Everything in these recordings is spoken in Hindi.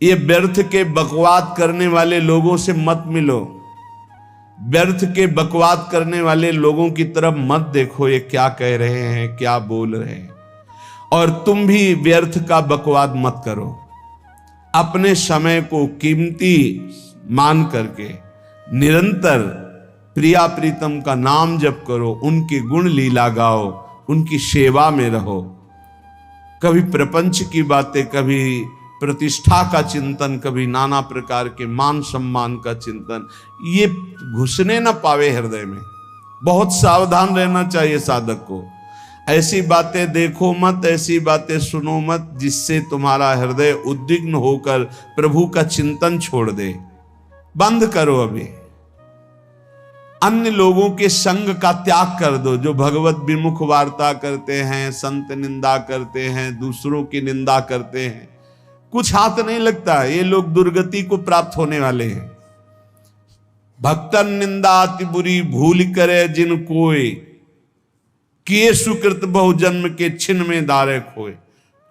ये व्यर्थ के बकवाद करने वाले लोगों से मत मिलो, व्यर्थ के बकवाद करने वाले लोगों की तरफ मत देखो, ये क्या कह रहे हैं, क्या बोल रहे हैं। और तुम भी व्यर्थ का बकवाद मत करो। अपने समय को कीमती मान करके निरंतर प्रिया प्रीतम का नाम जप करो, उनके गुण लीला गाओ, उनकी सेवा में रहो। कभी प्रपंच की बातें, कभी प्रतिष्ठा का चिंतन, कभी नाना प्रकार के मान सम्मान का चिंतन, ये घुसने ना पावे हृदय में। बहुत सावधान रहना चाहिए साधक को। ऐसी बातें देखो मत, ऐसी बातें सुनो मत जिससे तुम्हारा हृदय उद्विग्न होकर प्रभु का चिंतन छोड़ दे। बंद करो अभी। अन्य लोगों के संग का त्याग कर दो, जो भगवत विमुख वार्ता करते हैं, संत निंदा करते हैं, दूसरों की निंदा करते हैं, कुछ हाथ नहीं लगता। ये लोग दुर्गति को प्राप्त होने वाले हैं। भक्तन निंदा अति बुरी भूल करे जिन कोय, किए सुकृत बहु जन्म के छिन में दारे खोए।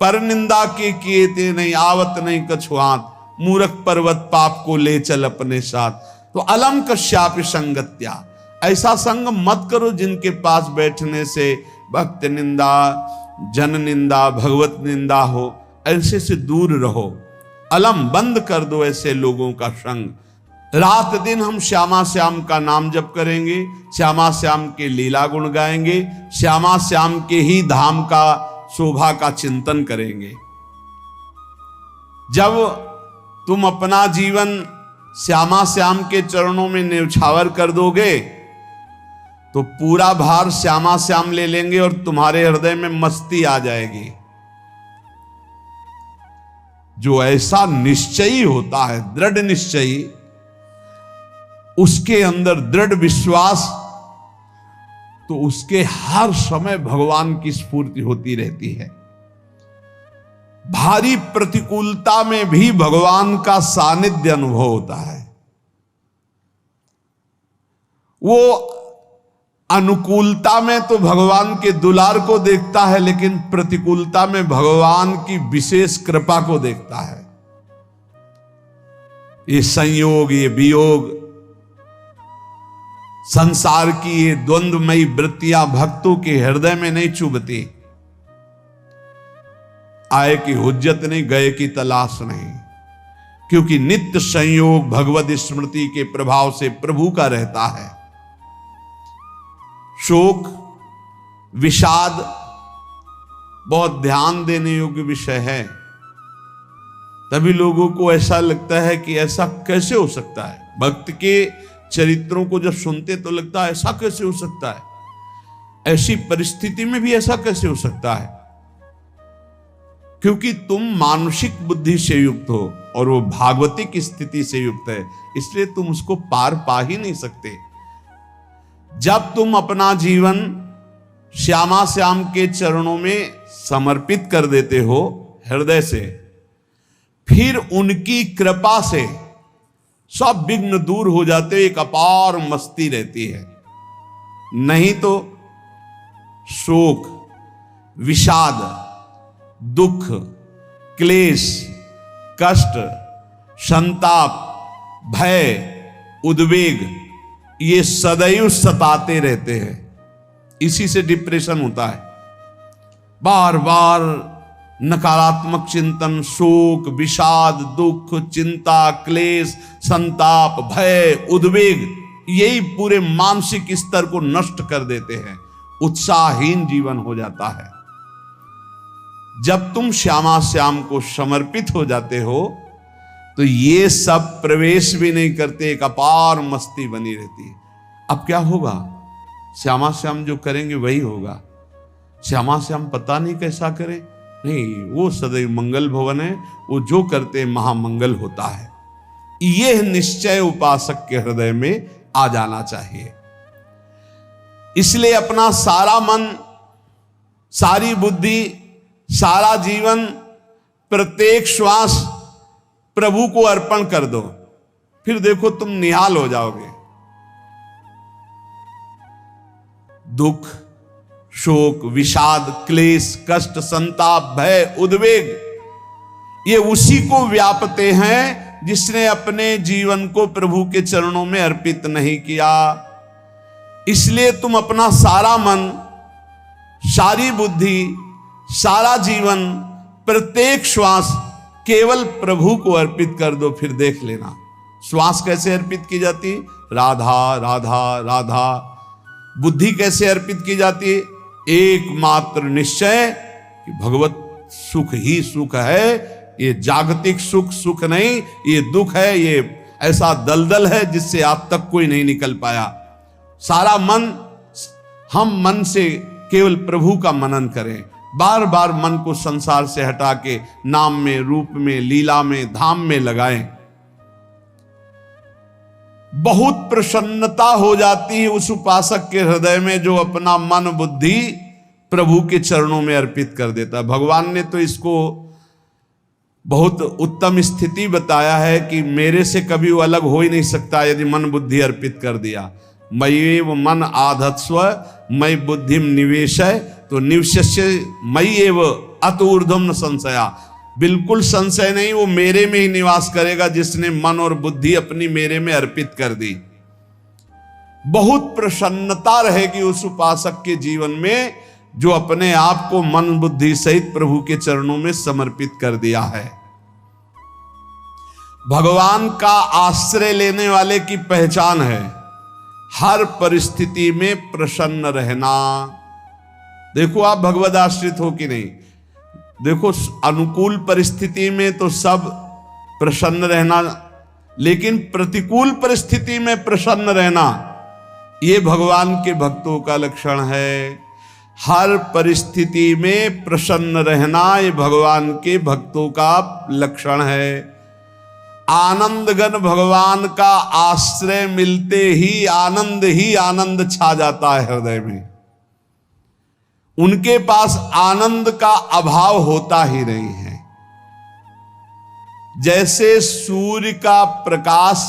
पर निंदा के किए ते नहीं, आवत नहीं कछुआत, मूर्ख पर्वत पाप को ले चल अपने साथ। तो अलम कश्याप संगत्या, ऐसा संग मत करो जिनके पास बैठने से भक्त निंदा, जन निंदा, भगवत निंदा हो। ऐसे से दूर रहो। अलम बंद कर दो ऐसे लोगों का संग। रात दिन हम श्यामा श्याम का नाम जप करेंगे, श्यामा श्याम के लीला गुण गाएंगे, श्यामा श्याम के ही धाम का शोभा का चिंतन करेंगे। जब तुम अपना जीवन श्यामा श्याम के चरणों में न्यौछावर कर दोगे तो पूरा भार श्यामा श्याम ले लेंगे और तुम्हारे हृदय में मस्ती आ जाएगी। जो ऐसा निश्चयी होता है, दृढ़ निश्चयी, उसके अंदर दृढ़ विश्वास, तो उसके हर समय भगवान की स्फूर्ति होती रहती है। भारी प्रतिकूलता में भी भगवान का सानिध्य अनुभव होता है। वो अनुकूलता में तो भगवान के दुलार को देखता है, लेकिन प्रतिकूलता में भगवान की विशेष कृपा को देखता है। ये संयोग, ये वियोग, संसार की ये द्वंद्वमयी वृत्तियां भक्तों के हृदय में नहीं चुभती। आए की हुज्जत नहीं, गए की तलाश नहीं, क्योंकि नित्य संयोग भगवत स्मृति के प्रभाव से प्रभु का रहता है। शोक, विषाद बहुत ध्यान देने योग्य विषय है। तभी लोगों को ऐसा लगता है कि ऐसा कैसे हो सकता है। भक्त के चरित्रों को जब सुनते तो लगता है ऐसा कैसे हो सकता है, ऐसी परिस्थिति में भी ऐसा कैसे हो सकता है। क्योंकि तुम मानसिक बुद्धि से युक्त हो और वो भागवतिक स्थिति से युक्त है, इसलिए तुम उसको पार पा ही नहीं सकते। जब तुम अपना जीवन श्यामा श्याम के चरणों में समर्पित कर देते हो हृदय से, फिर उनकी कृपा से सब विघ्न दूर हो जाते, एक अपार मस्ती रहती है। नहीं तो शोक, विषाद, दुख, क्लेश, कष्ट, संताप, भय, उद्वेग, ये सदैव सताते रहते हैं। इसी से डिप्रेशन होता है। बार बार नकारात्मक चिंतन, शोक, विषाद, दुख, चिंता, क्लेश, संताप, भय, उद्वेग, यही पूरे मानसिक स्तर को नष्ट कर देते हैं। उत्साहहीन जीवन हो जाता है। जब तुम श्यामा श्याम को समर्पित हो जाते हो तो ये सब प्रवेश भी नहीं करते, एक अपार मस्ती बनी रहती है। अब क्या होगा? श्यामा श्याम जो करेंगे वही होगा। श्यामा श्याम पता नहीं कैसा करें, नहीं, वो सदैव मंगल भवन है, वो जो करते महामंगल होता है। यह निश्चय उपासक के हृदय में आ जाना चाहिए। इसलिए अपना सारा मन, सारी बुद्धि, सारा जीवन, प्रत्येक श्वास प्रभु को अर्पण कर दो, फिर देखो तुम निहाल हो जाओगे। दुख, शोक, विषाद, क्लेश, कष्ट, संताप, भय, उद्वेग, ये उसी को व्यापते हैं जिसने अपने जीवन को प्रभु के चरणों में अर्पित नहीं किया। इसलिए तुम अपना सारा मन, सारी बुद्धि, सारा जीवन, प्रत्येक श्वास केवल प्रभु को अर्पित कर दो। फिर देख लेना श्वास कैसे अर्पित की जाती, राधा राधा राधा। बुद्धि कैसे अर्पित की जाती है, एकमात्र निश्चय कि भगवत सुख ही सुख है। ये जागतिक सुख सुख नहीं, ये दुख है, ये ऐसा दलदल है जिससे आज तक कोई नहीं निकल पाया। सारा मन, हम मन से केवल प्रभु का मनन करें, बार बार मन को संसार से हटा के नाम में, रूप में, लीला में, धाम में लगाएं। बहुत प्रसन्नता हो जाती है उस उपासक के हृदय में जो अपना मन बुद्धि प्रभु के चरणों में अर्पित कर देता है। भगवान ने तो इसको बहुत उत्तम स्थिति बताया है कि मेरे से कभी वो अलग हो ही नहीं सकता यदि मन बुद्धि अर्पित कर दिया। मयि वो मन आधत्स्व मयि बुद्धिम निवेशय, तो निवश्य मयि एव अत ऊर्ध्वम न संशया। बिल्कुल संशय नहीं, वो मेरे में ही निवास करेगा जिसने मन और बुद्धि अपनी मेरे में अर्पित कर दी। बहुत प्रसन्नता रहेगी उस उपासक के जीवन में जो अपने आप को मन बुद्धि सहित प्रभु के चरणों में समर्पित कर दिया है। भगवान का आश्रय लेने वाले की पहचान है हर परिस्थिति में प्रसन्न रहना। देखो आप भगवद आश्रित हो कि नहीं, देखो अनुकूल परिस्थिति में तो सब प्रसन्न रहना, लेकिन प्रतिकूल परिस्थिति में प्रसन्न रहना ये भगवान के भक्तों का लक्षण है। हर परिस्थिति में प्रसन्न रहना ये भगवान के भक्तों का लक्षण है। आनंदगन भगवान का आश्रय मिलते ही आनंद छा जाता है हृदय में। उनके पास आनंद का अभाव होता ही नहीं है। जैसे सूर्य का प्रकाश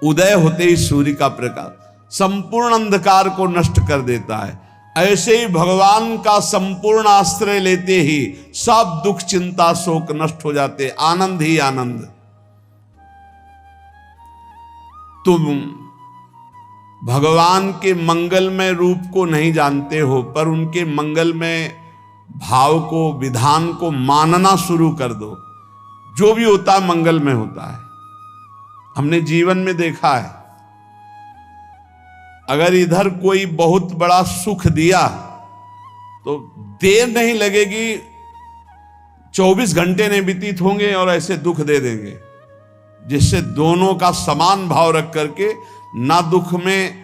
उदय होते ही सूर्य का प्रकाश संपूर्ण अंधकार को नष्ट कर देता है, ऐसे ही भगवान का संपूर्ण आश्रय लेते ही सब दुख चिंता शोक नष्ट हो जाते, आनंद ही आनंद। तुम भगवान के मंगलमय रूप को नहीं जानते हो, पर उनके मंगलमय भाव को, विधान को मानना शुरू कर दो। जो भी होता है मंगलमय होता है। हमने जीवन में देखा है, अगर इधर कोई बहुत बड़ा सुख दिया तो देर नहीं लगेगी, 24 घंटे नहीं व्यतीत होंगे और ऐसे दुख दे देंगे, जिससे दोनों का समान भाव रख करके ना दुख में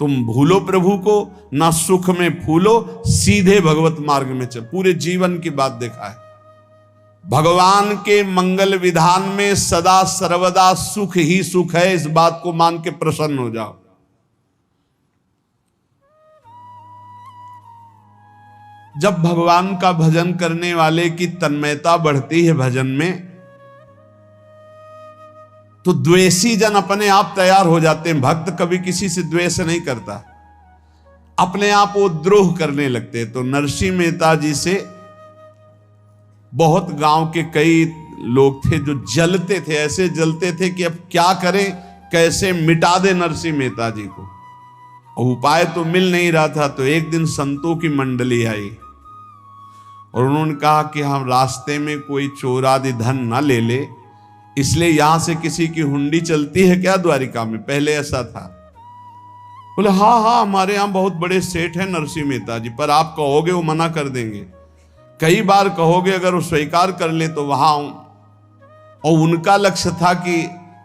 तुम भूलो प्रभु को, ना सुख में फूलो, सीधे भगवत मार्ग में चल। पूरे जीवन की बात देखा है, भगवान के मंगल विधान में सदा सर्वदा सुख ही सुख है। इस बात को मान के प्रसन्न हो जाओ। जब भगवान का भजन करने वाले की तन्मयता बढ़ती है भजन में, तो द्वेषी जन अपने आप तैयार हो जाते हैं। भक्त कभी किसी से द्वेष नहीं करता, अपने आप वो द्रोह करने लगते। तो नरसिंह मेहता जी से बहुत गांव के कई लोग थे जो जलते थे, ऐसे जलते थे कि अब क्या करें, कैसे मिटा दे नरसिंह मेहता जी को। और उपाय तो मिल नहीं रहा था। तो एक दिन संतों की मंडली आई और उन्होंने कहा कि हम रास्ते में कोई चोर आदि धन ना ले ले, इसलिए यहां से किसी की हुंडी चलती है क्या द्वारिका में? पहले ऐसा था। बोले हाँ हाँ, हमारे यहां बहुत बड़े सेठ हैं नरसिंह मेहता जी, पर आप कहोगे वो मना कर देंगे। कई बार कहोगे, अगर वो स्वीकार कर ले तो वहां। और उनका लक्ष्य था कि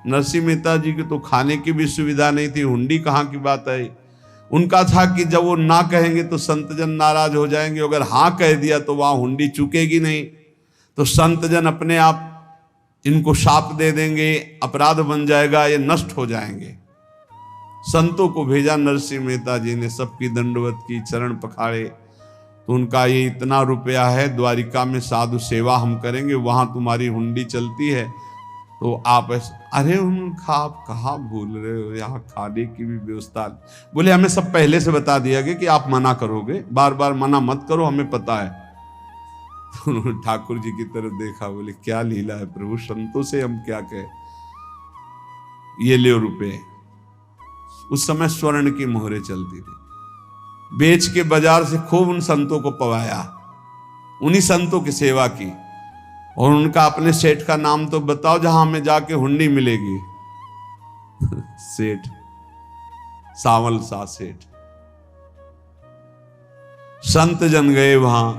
नरसिंह मेहता जी की तो खाने की भी सुविधा नहीं थी, हुंडी कहाँ की बात आई। उनका था कि जब वो ना कहेंगे तो संतजन नाराज हो जाएंगे, अगर हाँ कह दिया तो वहां हुंडी चुकेगी नहीं, तो संतजन अपने आप इनको शाप दे देंगे, अपराध बन जाएगा, ये नष्ट हो जाएंगे। संतों को भेजा नरसिंह मेहता जी ने, सबकी दंडवत की, चरण पखाड़े। तो उनका ये इतना रुपया है, द्वारिका में साधु सेवा हम करेंगे, वहां तुम्हारी हुंडी चलती है तो आप अरे उनका आप कहाँ भूल रहे हो, यहाँ खाने की भी व्यवस्था। बोले हमें सब पहले से बता दिया गया कि आप मना करोगे, बार बार मना मत करो, हमें पता है। तो उन्होंने ठाकुर जी की तरफ देखा, बोले क्या लीला है प्रभु, संतों से हम क्या कहें, ये ले रुपए। उस समय स्वर्ण की मोहरें चलती थी, बेच के बाजार से खूब उन संतों को पवाया, उन्हीं संतों की सेवा की, और उनका अपने सेठ का नाम तो बताओ जहां हमें जाके हुंडी मिलेगी। सेठ सावल सा सेठ। संत जन गए वहां,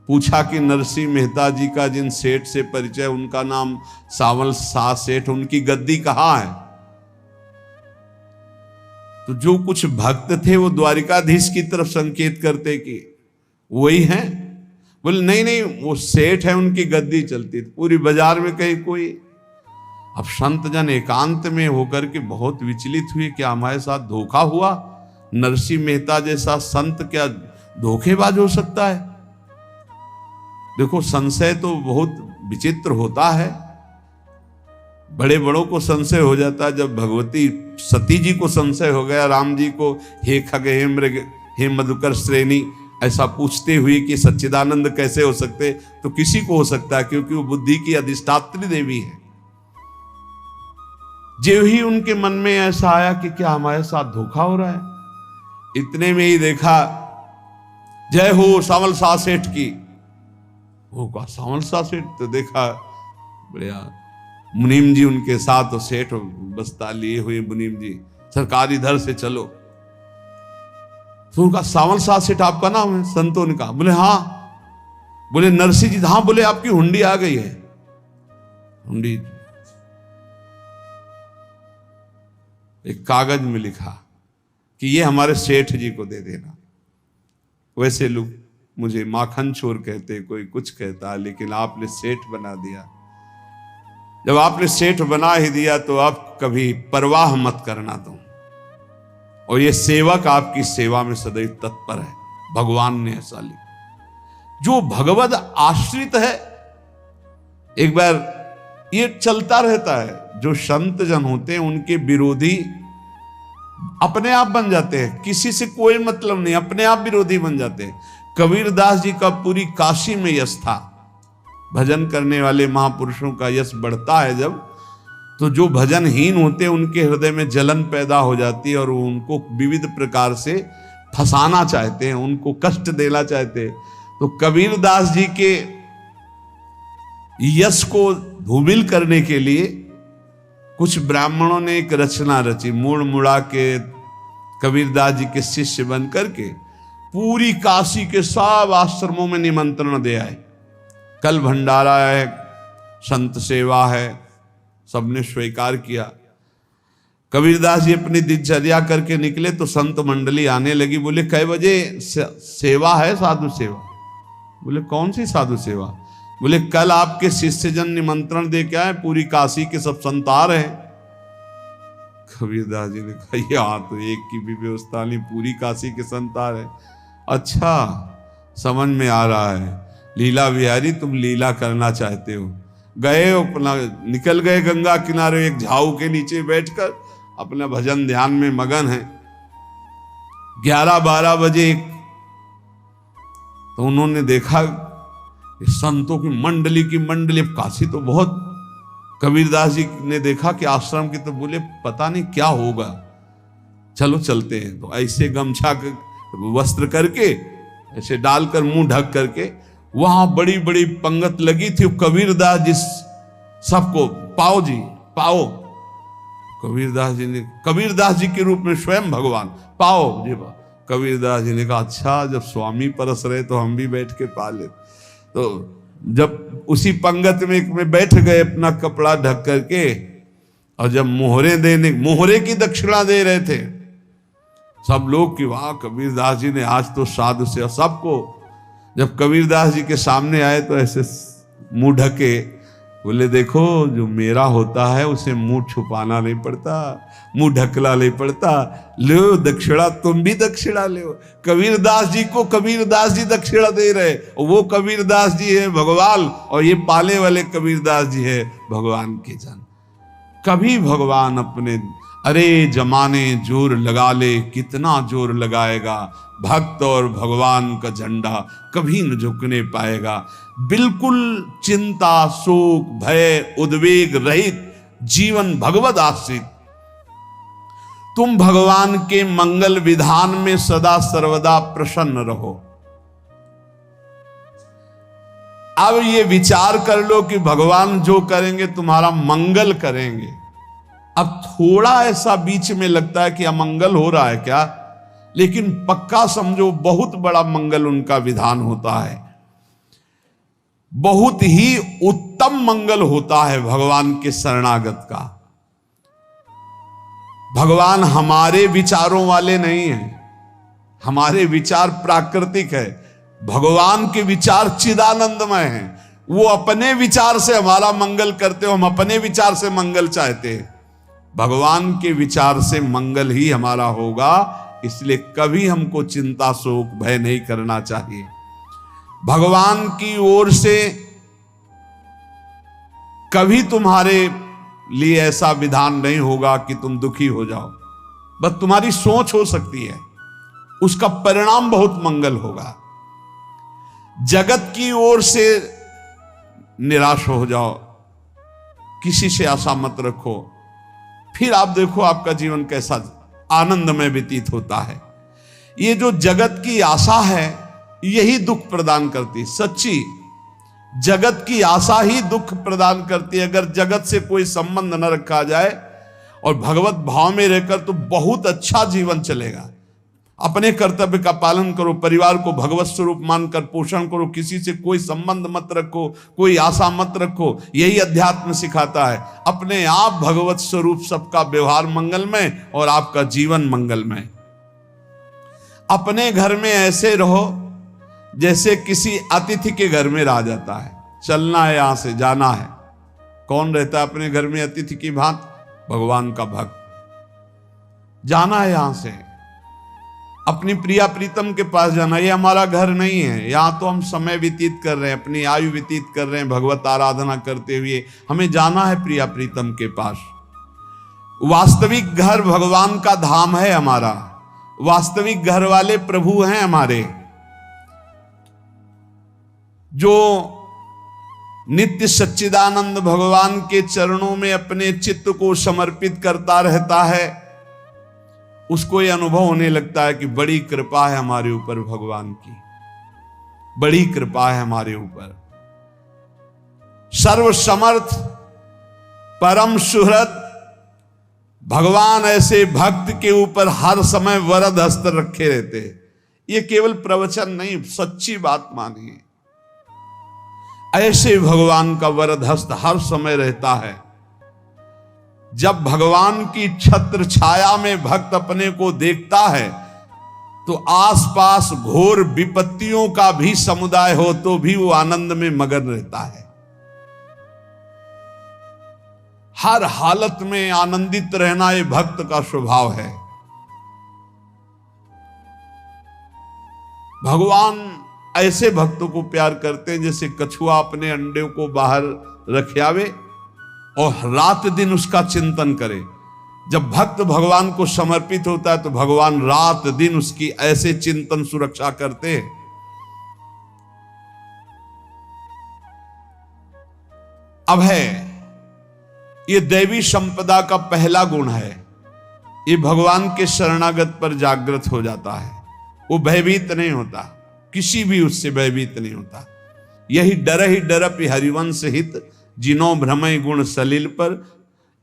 पूछा कि नरसिंह मेहता जी का जिन सेठ से परिचय, उनका नाम सावल सा सेठ, उनकी गद्दी कहाँ है? तो जो कुछ भक्त थे वो द्वारिकाधीश की तरफ संकेत करते कि वही हैं। बोले नहीं नहीं, वो सेठ है, उनकी गद्दी चलती थी। पूरी बाजार में कहीं कोई। अब संत जन एकांत में होकर के बहुत विचलित हुए, क्या हमारे साथ धोखा हुआ? नरसिंह मेहता जैसा संत क्या धोखेबाज हो सकता है? देखो, संशय तो बहुत विचित्र होता है, बड़े बड़ों को संशय हो जाता है। जब भगवती सती जी को संशय हो गया, राम जी को हे खग हे मृग हे मधुकर श्रेणी ऐसा पूछते हुए कि सच्चिदानंद कैसे हो सकते, तो किसी को हो सकता है, क्योंकि वो बुद्धि की अधिष्ठात्री देवी है। जो ही उनके मन में ऐसा आया कि क्या हमारे साथ धोखा हो रहा है, इतने में ही देखा जय हो सावल सा सेठ की। वो कहा सावल सा सेठ, तो देखा बढ़िया मुनीम जी उनके साथ, और सेठ बस्ता लिए हुए मुनीम जी, सरकार इधर से चलो। तो उनका सावल सा सेठ आपका नाम है? संतों ने कहा। बोले हाँ। बोले नरसिंह जी? हाँ। बोले आपकी हुंडी आ गई है। हुंडी एक कागज में लिखा कि ये हमारे सेठ जी को दे देना। वैसे लोग मुझे माखन चोर कहते, कोई कुछ कहता, लेकिन आपने सेठ बना दिया। जब आपने सेठ बना ही दिया तो आप कभी परवाह मत करना तुम, और ये सेवक आपकी सेवा में सदैव तत्पर है। भगवान ने ऐसा लिखा। जो भगवद आश्रित है, एक बार ये चलता रहता है, जो संत जन होते हैं उनके विरोधी अपने आप बन जाते हैं, किसी से कोई मतलब नहीं, अपने आप विरोधी बन जाते हैं। कबीरदास जी का पूरी काशी में यश था। भजन करने वाले महापुरुषों का यश बढ़ता है जब, तो जो भजनहीन होते हैं उनके हृदय में जलन पैदा हो जाती है, और वो उनको विविध प्रकार से फंसाना चाहते हैं, उनको कष्ट देना चाहते हैं। तो कबीरदास जी के यश को धूमिल करने के लिए कुछ ब्राह्मणों ने एक रचना रची, मुड़ मुड़ा के कबीरदास जी के शिष्य बन करके पूरी काशी के सब आश्रमों में निमंत्रण दे आए। कल भंडारा है, संत सेवा है, सबने स्वीकार किया। कबीरदास जी अपनी दिनचर्या करके निकले तो संत मंडली आने लगी। बोले कै बजे सेवा है? साधु सेवा। बोले कौन सी साधु सेवा? बोले कल आपके शिष्यजन निमंत्रण दे के आए, पूरी काशी के सब संत आ रहे हैं। कबीरदास जी ने कहा यहाँ तो एक की भी व्यवस्था नहीं, पूरी काशी के संत आ रहे हैं। अच्छा, समझ में आ रहा है, लीला बिहारी तुम लीला करना चाहते हो। गए अपना निकल गए गंगा किनारे, एक झाऊ के नीचे बैठकर अपना भजन ध्यान में मगन है। 11-12 बजे तो उन्होंने देखा संतों की मंडली अब काशी तो बहुत। कबीरदास जी ने देखा कि आश्रम की, तो बोले पता नहीं क्या होगा, चलो चलते हैं। तो ऐसे गमछा वस्त्र करके ऐसे डालकर मुंह ढक करके, वहां बड़ी बड़ी पंगत लगी थी। कबीरदास जी सबको पाओ जी पाओ। कबीरदास जी के रूप में स्वयं भगवान पाओ जी पाओ। कबीरदास जी ने कहा अच्छा, जब स्वामी परस रहे तो हम भी बैठ के पा ले। तो जब उसी पंगत में बैठ गए अपना कपड़ा ढक करके, और जब मोहरे की दक्षिणा दे रहे थे सब लोग कि वाह कबीरदास जी ने आज तो साधु से, सबको जब कबीरदास जी के सामने आए तो ऐसे मुंह ढके, बोले देखो जो मेरा होता है उसे मुंह छुपाना नहीं पड़ता, मुंह ढकला नहीं पड़ता। लो दक्षिणा, तुम भी दक्षिणा लो। कबीरदास जी को कबीरदास जी दक्षिणा दे रहे, वो कबीरदास जी है भगवान, और ये पाले वाले कबीरदास जी है भगवान के जन। कभी भगवान अपने अरे जमाने जोर लगा ले, कितना जोर लगाएगा, भक्त और भगवान का झंडा कभी न झुकने पाएगा। बिल्कुल चिंता, शोक, भय, उद्वेग रहित जीवन भगवद आश्रित, तुम भगवान के मंगल विधान में सदा सर्वदा प्रसन्न रहो। अब ये विचार कर लो कि भगवान जो करेंगे तुम्हारा मंगल करेंगे। अब थोड़ा ऐसा बीच में लगता है कि अमंगल हो रहा है क्या, लेकिन पक्का समझो बहुत बड़ा मंगल उनका विधान होता है, बहुत ही उत्तम मंगल होता है भगवान के शरणागत का। भगवान हमारे विचारों वाले नहीं हैं, हमारे विचार प्राकृतिक है, भगवान के विचार चिदानंदमय हैं। वो अपने विचार से हमारा मंगल करते हो, हम अपने विचार से मंगल चाहते हैं। भगवान के विचार से मंगल ही हमारा होगा, इसलिए कभी हमको चिंता, शोक, भय नहीं करना चाहिए। भगवान की ओर से कभी तुम्हारे लिए ऐसा विधान नहीं होगा कि तुम दुखी हो जाओ, बस तुम्हारी सोच हो सकती है, उसका परिणाम बहुत मंगल होगा। जगत की ओर से निराश हो जाओ, किसी से आशा मत रखो, फिर आप देखो आपका जीवन कैसा आनंदमय व्यतीत होता है। ये जो जगत की आशा है यही दुख प्रदान करती, सच्ची जगत की आशा ही दुख प्रदान करती है। अगर जगत से कोई संबंध न रखा जाए और भगवत भाव में रहकर तो बहुत अच्छा जीवन चलेगा। अपने कर्तव्य का पालन करो, परिवार को भगवत स्वरूप मानकर पोषण करो, किसी से कोई संबंध मत रखो, कोई आशा मत रखो, यही अध्यात्म सिखाता है। अपने आप भगवत स्वरूप, सबका व्यवहार मंगलमय और आपका जीवन मंगलमय। अपने घर में ऐसे रहो जैसे किसी अतिथि के घर में रह जाता है, चलना है, यहां से जाना है। कौन रहता है अपने घर में अतिथि की भांति? भगवान का भक्त। जाना है यहां से, अपनी प्रिया प्रीतम के पास जाना। ये हमारा घर नहीं है, यहां तो हम समय व्यतीत कर रहे हैं, अपनी आयु व्यतीत कर रहे हैं भगवत आराधना करते हुए। हमें जाना है प्रिया प्रीतम के पास। वास्तविक घर भगवान का धाम है हमारा, वास्तविक घर वाले प्रभु हैं हमारे, जो नित्य सच्चिदानंद भगवान के चरणों में अपने चित्त को समर्पित करता रहता है। उसको यह अनुभव होने लगता है कि बड़ी कृपा है हमारे ऊपर, भगवान की बड़ी कृपा है हमारे ऊपर। सर्वसमर्थ परम सुहृद भगवान ऐसे भक्त के ऊपर हर समय वरद हस्त रखे रहते हैं। ये केवल प्रवचन नहीं, सच्ची बात मानिए। ऐसे भगवान का वरद हस्त हर समय रहता है। जब भगवान की छत्र छाया में भक्त अपने को देखता है तो आसपास घोर विपत्तियों का भी समुदाय हो तो भी वो आनंद में मगन रहता है। हर हालत में आनंदित रहना ये भक्त का स्वभाव है। भगवान ऐसे भक्तों को प्यार करते हैं जैसे कछुआ अपने अंडे को बाहर रख आवे और रात दिन उसका चिंतन करे। जब भक्त भगवान को समर्पित होता है तो भगवान रात दिन उसकी ऐसे चिंतन सुरक्षा करते हैं। अभय ये दैवी संपदा का पहला गुण है। ये भगवान के शरणागत पर जागृत हो जाता है, वो भयभीत नहीं होता, किसी भी उससे भयभीत नहीं होता। यही डर ही डरपि हरिवंश हित जिनो भ्रमय गुण सलिल पर।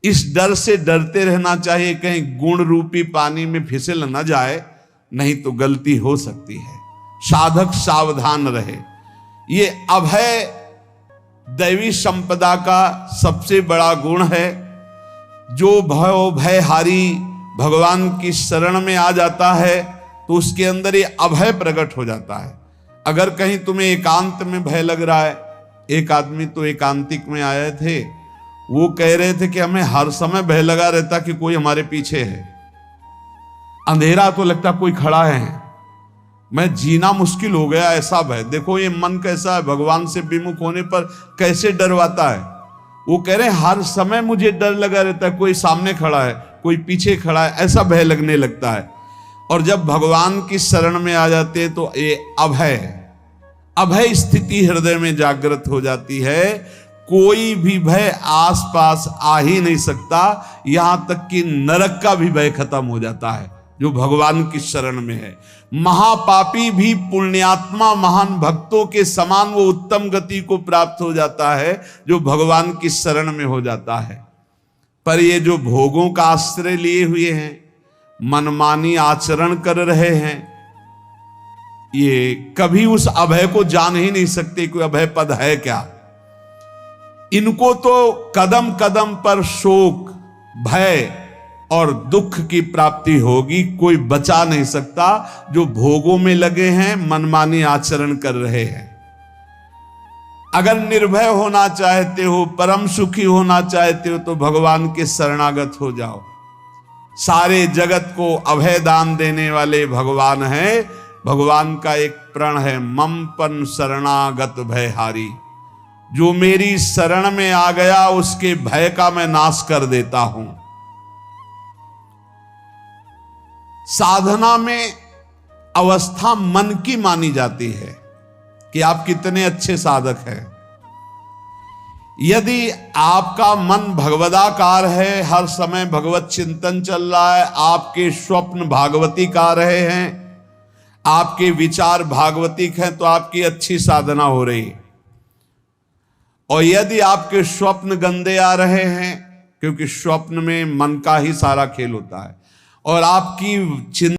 इस डर से डरते रहना चाहिए कहीं गुण रूपी पानी में फिसल न जाए, नहीं तो गलती हो सकती है। साधक सावधान रहे। ये अभय दैवी संपदा का सबसे बड़ा गुण है। जो भयहारी भगवान की शरण में आ जाता है तो उसके अंदर ये अभय प्रकट हो जाता है। अगर कहीं तुम्हें एकांत में भय लग रहा है, एक आदमी तो एकांतिक में आए थे, वो कह रहे थे कि हमें हर समय भय लगा रहता कि कोई हमारे पीछे है, अंधेरा तो लगता कोई खड़ा है, मैं जीना मुश्किल हो गया, ऐसा भय। देखो ये मन कैसा है, भगवान से विमुख होने पर कैसे डरवाता है। वो कह रहे हैं हर समय मुझे डर लगा रहता है, कोई सामने खड़ा है, कोई पीछे खड़ा है, ऐसा भय लगने लगता है। और जब भगवान की शरण में आ जाते हैं तो ये अभय स्थिति हृदय में जागृत हो जाती है। कोई भी भय आसपास आ ही नहीं सकता, यहां तक कि नरक का भी भय खत्म हो जाता है जो भगवान की शरण में है। महापापी भी पुण्यात्मा महान भक्तों के समान वो उत्तम गति को प्राप्त हो जाता है जो भगवान की शरण में हो जाता है। पर ये जो भोगों का आश्रय लिए हुए हैं, मनमानी आचरण कर रहे हैं, ये कभी उस अभय को जान ही नहीं सकते कोई अभय पद है क्या। इनको तो कदम कदम पर शोक, भय और दुख की प्राप्ति होगी, कोई बचा नहीं सकता जो भोगों में लगे हैं, मनमानी आचरण कर रहे हैं। अगर निर्भय होना चाहते हो, परम सुखी होना चाहते हो, तो भगवान के शरणागत हो जाओ। सारे जगत को अभय दान देने वाले भगवान हैं। भगवान का एक प्रण है, मम पन शरणागत भयहारी। जो मेरी शरण में आ गया उसके भय का मैं नाश कर देता हूं। साधना में अवस्था मन की मानी जाती है कि आप कितने अच्छे साधक हैं। यदि आपका मन भगवदाकार है, हर समय भगवत चिंतन चल रहा है, आपके स्वप्न भागवती का रहे हैं, आपके विचार भागवतिक हैं, तो आपकी अच्छी साधना हो रही है। और यदि आपके स्वप्न गंदे आ रहे हैं, क्योंकि स्वप्न में मन का ही सारा खेल होता है, और आपकी चिंता